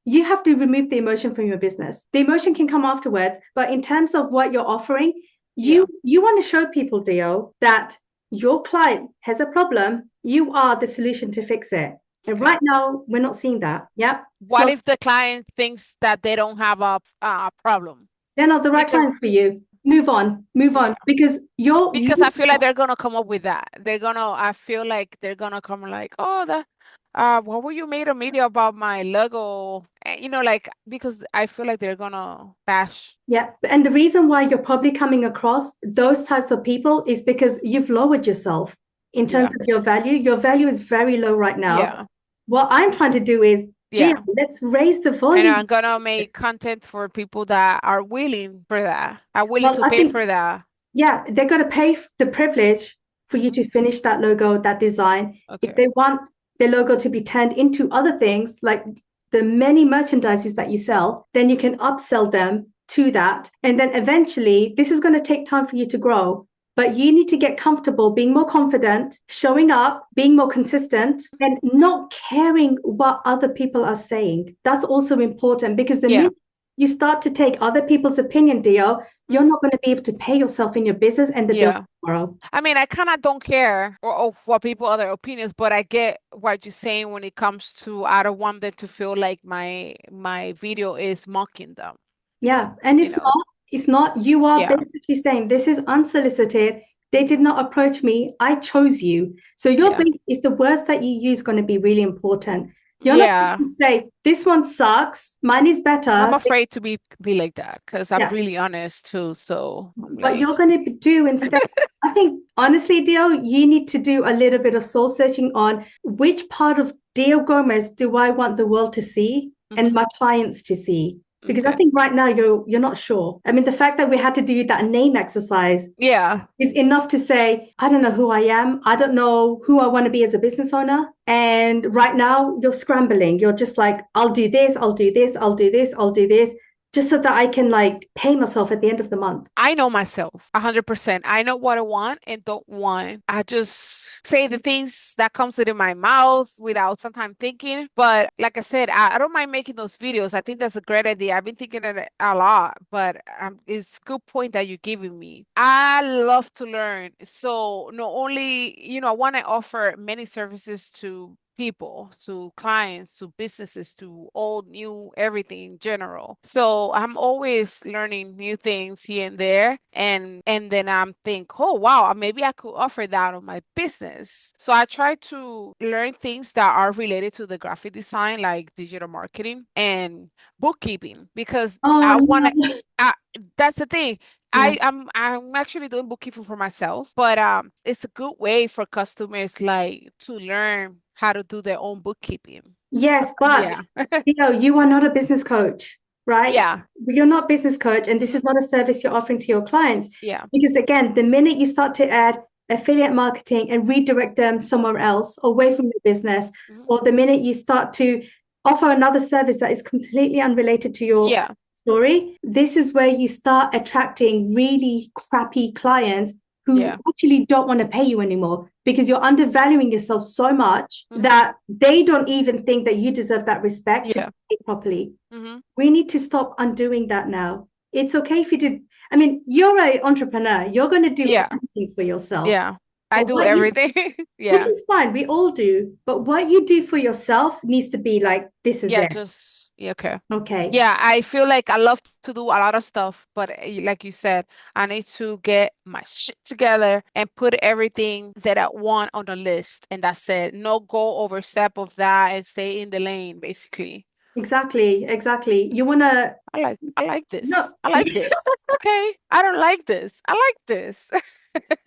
You have to remove the emotion from your business. The emotion can come afterwards, but in terms of what you're offering, Yeah. you want to show people, Dio, that your client has a problem, you are the solution to fix it. And Okay. right now, we're not seeing that. Yeah. What So if the client thinks that they don't have a problem? they're not the right Because client for you. Move on, yeah. because Because I feel like they're gonna come up with that. I feel like they're gonna come like, oh, what were you made a media about my logo? Like because I feel like they're gonna bash. yeah. And the reason why you're probably coming across those types of people is because you've lowered yourself in terms Yeah, of your value. Your value is very low right now. yeah, What I'm trying to do is, Dio, yeah. let's raise the And volume. I'm gonna make content for people that are willing for that, are willing Well, to I pay think, for that. yeah, they're going to pay the privilege for you Hmm. to finish that logo, that design. If Okay. they want their logo to be turned into other things, like the many merchandises that you sell, then you can upsell them to that. And then eventually, this is going to take time for you to grow. But you need to get comfortable being more confident, showing up, being more consistent, and not caring what other people are saying. That's also important, because the Yeah. minute you start to take other people's opinion, Dio, you're Hmm. not going to be able to pay yourself in your business and the bill Yeah. tomorrow. I mean, I kind of don't care of what people other opinions, but I get what you're saying when it comes to I don't want them to feel like my video is mocking them, Yeah. And you know. it's not, you are Yeah. basically saying this is unsolicited. They did not approach me. I chose you. So your Yeah. base is the words that you use going to be really important. You're not Yeah. going to say, this one sucks, mine is I'm better. afraid to be like that because I'm Yeah. really honest too. So I'm What like, you're going to do instead, I think, honestly, Dio, you need to do a little bit of soul searching on which part of Dio Gomez do I want the world to see and mhm, my clients to see. Because I okay. think right now you're not sure. I mean, the fact that we had to do that name exercise Yeah. is enough to say, I don't know who I am. I don't know who I want to be as a business owner. And right now you're scrambling. You're just like, I'll do this, I'll do this, I'll do this, I'll do this, just so that I can like pay myself at the end of the month. I know myself 100%. I know what I want and don't want. I just say the things that comes in my mouth without sometimes thinking. But like I said, I don't mind making those videos. I think that's a great idea. I've been thinking it a lot, but it's a good point that you're giving me. I love to learn. So not only, I want to offer many services to people, to clients, to businesses, to old, new, everything in general. So I'm always learning new things here and there. And then I'm think, oh wow, maybe I could offer that on my business. So I try to learn things that are related to the graphic design, like digital marketing and bookkeeping, because Oh I want no. to, that's the thing. Yeah. I'm actually doing bookkeeping for myself, but it's a good way for customers like to learn how to do their own bookkeeping. Yes, but Yeah. you are not a business coach, right? Yeah. You're not business coach, and this Hmm. is not a service you're offering to your clients. Yeah. Because again, the minute you start to add affiliate marketing and redirect them somewhere else away from your business, Hmm. or the minute you start to offer another service that is completely unrelated to your Yeah. story, this is where you start attracting really crappy clients who Yeah. actually don't want to pay you anymore, because you're undervaluing yourself so much Hmm. that they don't even think that you deserve that respect to Yeah. pay properly. Hmm. We need to stop undoing that now. It's okay if you did. I mean, you're an entrepreneur. You're going to do Yeah. everything for yourself. Yeah. I But do what you, everything. which Yeah. is fine, we all do. But what you do for yourself needs to be like, this is Yeah, it. just yeah, okay. Okay. Yeah, I feel like I love to do a lot of stuff, but like you said, I need to get my shit together and put everything that I want on the list. And that's it. No go overstep of that and stay in the lane, basically. Exactly. Exactly. You want to, I like this. no. I like this. Okay. I don't like this. I like this.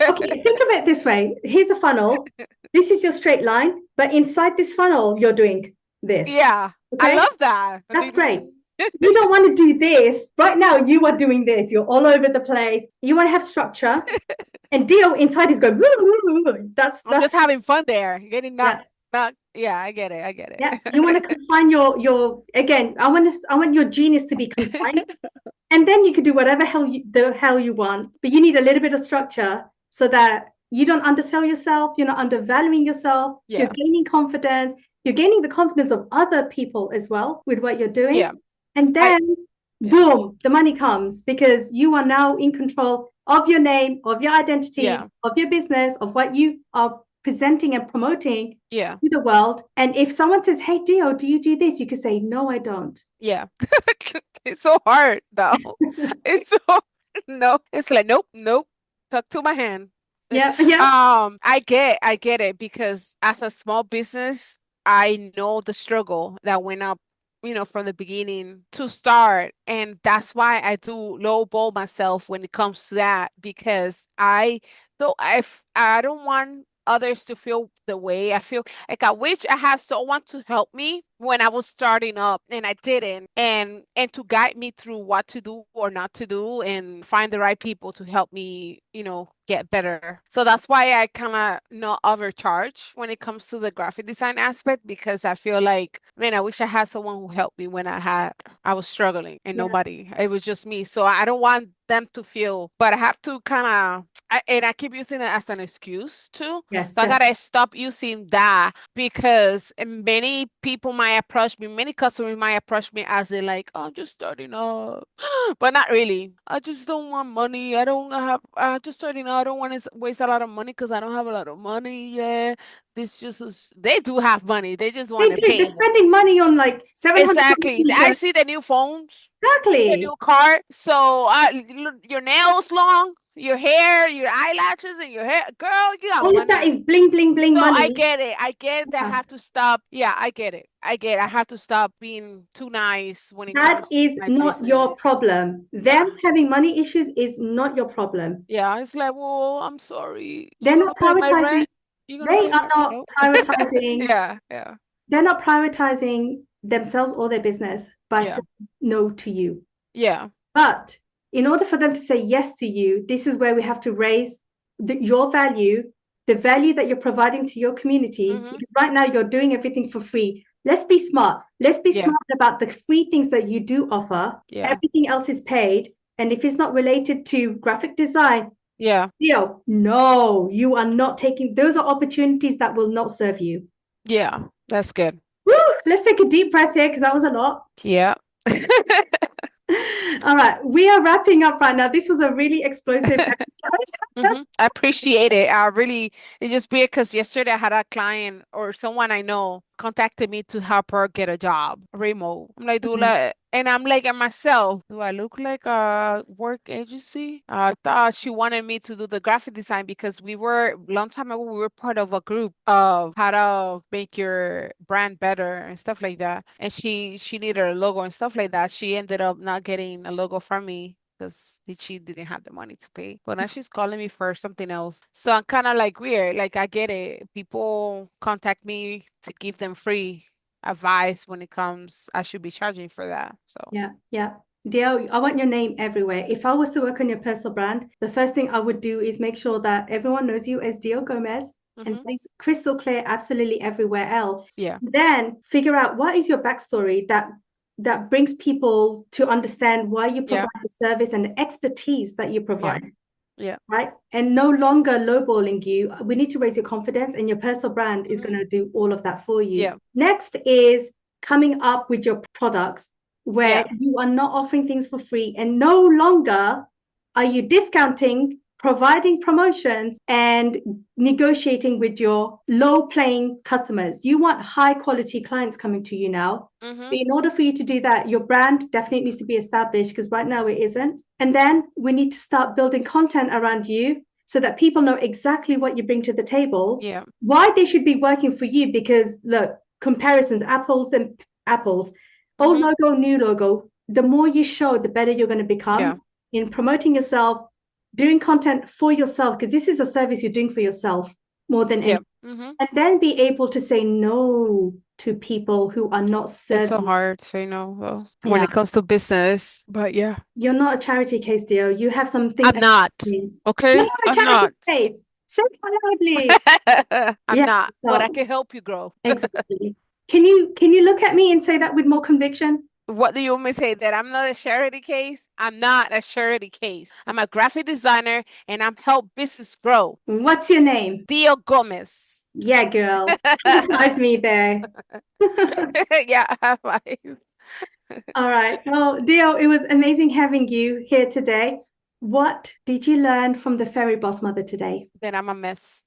Okay, think of it this way. Here's a funnel. This is your straight line, but inside this funnel, you're doing this. Yeah, I Okay, love that. that's great. You don't want to do this. Right now, you are doing this. You're all over the place. You want to have structure. And Dio inside is going, "Woo, woo, woo, woo." I'm just having fun there, getting Yeah. knocked. Yeah, I get it. I get Yeah. You want to it. confine your again, I want your genius to be confined. And then you could do whatever the hell you want, but you need a little bit of structure so that you don't undersell yourself, you're not undervaluing yourself, you're Yeah. gaining confidence, you're gaining the confidence of other people as well with what you're doing. Yeah. And I then yeah. boom, the money comes because you are now in control of your name, of your identity, Yeah. of your business, of what you are presenting and promoting Yeah. to the world. And if someone says, "Hey, Dio, do you do this?" You can say, "No, I don't." Yeah. It's so hard though. It's so no. It's like nope, nope. Tuck to my hand. Yeah, yeah. I get it because as a small business, I know the struggle that went up, from the beginning to start. And that's why I do lowball myself when it comes to that because I don't want others to feel the way I feel. Like I wish I had someone to help me when I was starting up and I didn't and to guide me through what to do or not to do and find the right people to help me, get better. So that's why I kind of not overcharge when it comes to the graphic design aspect because I feel like, man, I wish I had someone who helped me when I was struggling and Yeah. nobody. It was just me. So I don't want them to feel, but I have to kind of and I keep using it as an excuse too. Yes, So I definitely. gotta stop using that because many people might approach me, many customers might approach me as they like, oh, I'm just starting up, but not really. I just don't want money. I just starting out. I don't want to waste a lot of money because I don't have a lot of money. Yeah, this just is, they do have money. They just They want to do. They're pay. spending money on like 700 Exactly. I t-shirts. see the new phones, the Exactly. new car. So your nails long, your hair, your eyelashes, and your hair. Girl, you got All of that money. is bling, bling, bling So I money. get it. I get it that I Yeah. have to stop. Yeah, I get it. I get it. I have to stop being too nice when it That comes to is my not business. your problem. Yeah. Them having money issues is not your problem. Yeah. It's like, well, I'm sorry. They're You gonna not pay my prioritizing. rent? You gonna They pay are my not nope. prioritizing. Yeah, yeah, They're not prioritizing themselves or their business by yeah, saying no to you. yeah. But in order for them to say yes to you, this is where we have to raise your value, the value that you're providing to your community. Mm-hmm. Because right now you're doing everything for free. Let's be smart. Let's be Yeah, smart about the free things that you do offer. yeah, Everything else is paid. And if it's not related to graphic design, yeah, no, you are not taking, those are opportunities that will not serve you. yeah. That's good. Woo, let's take a deep breath here because that was a lot. Yeah. All right, we are wrapping up right now. This was a really explosive episode. I appreciate it. It's just weird because yesterday I had a client or someone I know contacted me to help her get a job remote. I'm like, Mhm. and I'm like, at myself, do I look like a work agency? I thought she wanted me to do the graphic design because long time ago, we were part of a group of how to make your brand better and stuff like that. And she needed a logo and stuff like that. She ended up not getting a logo from me because she didn't have the money to pay. But now she's calling me for something else. So I'm kind of like weird. Like I get it. People contact me to give them free advice when it comes, I should be charging for that. So Yeah, yeah. Dio, I want your name everywhere. If I was to work on your personal brand, the first thing I would do is make sure that everyone knows you as Dio Gomez and hmm it's crystal clear absolutely everywhere else. yeah, Then figure out what is your backstory that brings people to understand why you yeah, provide the service and the expertise that you yeah, provide, yeah. right? And no longer lowballing you. We need to raise your confidence, and your personal brand is hmm going to do all of that for you. yeah, Next is coming up with your products where yeah, you are not offering things for free and no longer are you discounting, providing promotions, and negotiating with your low playing customers. You want high quality clients coming to you now. hmm But in order for you to do that, your brand definitely needs to be established because right now it isn't. And then we need to start building content around you so that people know exactly what you bring to the table, yeah, why they should be working for you. Because look, comparisons, apples and apples, old hmm logo, new logo, the more you show, the better you're going to yeah, become in promoting yourself, doing content for yourself, because this is a service you're doing for yourself more than yeah, anything. And then be able to say no to people who are not It's so serving? hard to say no, though, when Yeah, it comes to business. But yeah, you're not a charity case, Dio. You have something I'm that not. you're Okay? not a I'm charity not. case. Say it loudly. I'm Yeah, not, but I so can help you grow. exactly. Can you look at me and say that with more conviction? What do you want me to say? That I'm not a charity case? I'm not a charity case. I'm a graphic designer and I'm help business grow. What's your name? Dio Gomez. Yeah, girl. High five me there. Yeah, high five. All right. Well, Dio, it was amazing having you here today. What did you learn from the Fairy Boss Mother today? Then I'm a mess.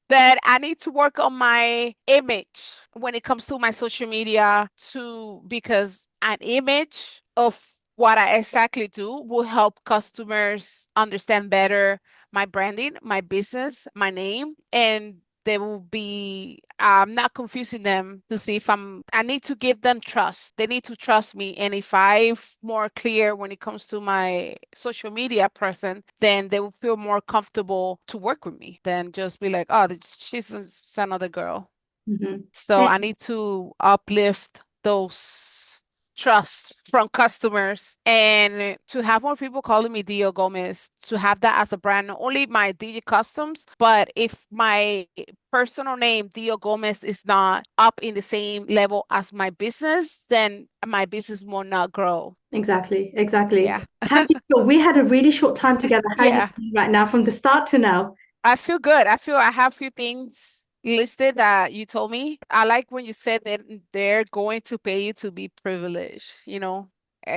That I need to work on my image when it comes to my social media too, because an image of what I exactly do will help customers understand better my branding, my business, my name, and they will be not confusing them to see if I need to give them trust. They need to trust me. And if I'm more clear when it comes to my social media presence, then they will feel more comfortable to work with me than just be like, oh, she's just another girl. Mhm. So I need to uplift those trust from customers and to have more people calling me Dio Gomez, to have that as a brand, not only my DJ Customs, but if my personal name, Dio Gomez, is not up in the same level as my business, then my business will not grow. Exactly, exactly. Yeah. How do you feel? We had a really short time together. How are you Yeah. feeling right now from the start to now? I feel good. I feel I have a few things listed that you told me. I like when you said that they're going to pay you to be privileged, you know?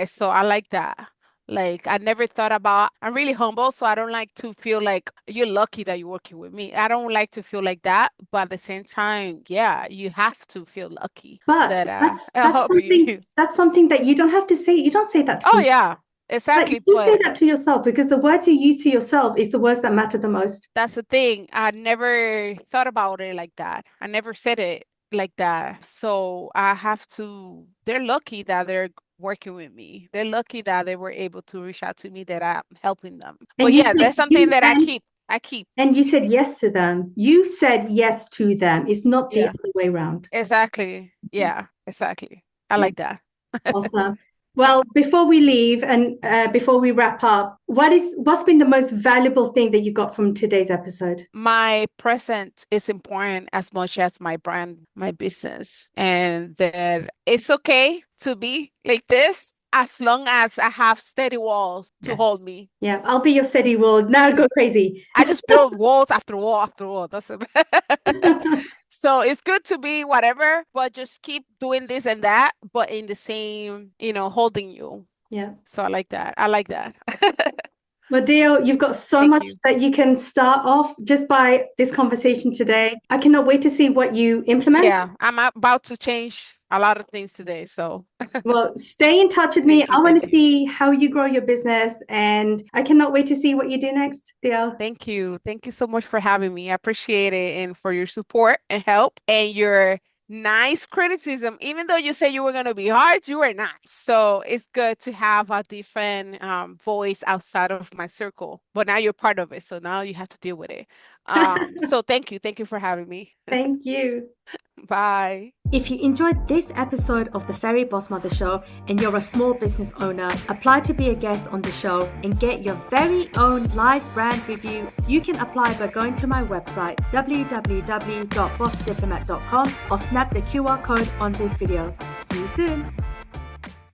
So I like that. Like I never thought about, I'm really humble, so I don't like to feel like you're lucky that you're working with me. I don't like to feel like that, but at the same time, yeah, you have to feel lucky But that that's I'll that's help something you. that's something that you don't have to say. You don't say that to Oh me. yeah, But exactly. you say But that to yourself because the words you use to yourself is the words that matter the most. that's the thing. I never thought about it like that. I never said it like that. So I have to, they're lucky that they're working with me. They're lucky that they were able to reach out to me, that I'm helping them. But And you yeah, said that's something you that I keep. I keep. and you said yes to them. You said yes to them. It's not the Yeah, other way around. exactly. Yeah, exactly. I Yeah, like that. awesome. Well, before we leave and before we wrap up, what's been the most valuable thing that you got from today's episode? My present is important as much as my brand, my business, and that it's okay to be like this as long as I have steady walls to Yes. hold me. Yeah, I'll be your steady wall. Now go crazy. I just build walls after wall after wall. That's it. So it's good to be whatever, but just keep doing this and that, but in the same, holding you. Yeah. So I like that. I like that. Well, Dio, you've got so Thank much you. that you can start off just by this conversation today. I cannot wait to see what you implement. Yeah, I'm about to change a lot of things today. So Well, stay in touch with me. thank you. I want Thank to you. see how you grow your business, and I cannot wait to see what you do next, Dio. Thank you. Thank you so much for having me. I appreciate it and for your support and help and your nice criticism. Even though you said you were going to be hard, you were not. So it's good to have a different voice outside of my circle. But now you're part of it. So now you have to deal with it. So thank you. Thank you for having me. Thank you. Bye. If you enjoyed this episode of the Fairy BOSSmother Show and you're a small business owner, apply to be a guest on the show and get your very own live brand review. You can apply by going to my website www.bossdiplomat.com or snap the QR code on this video. See you soon.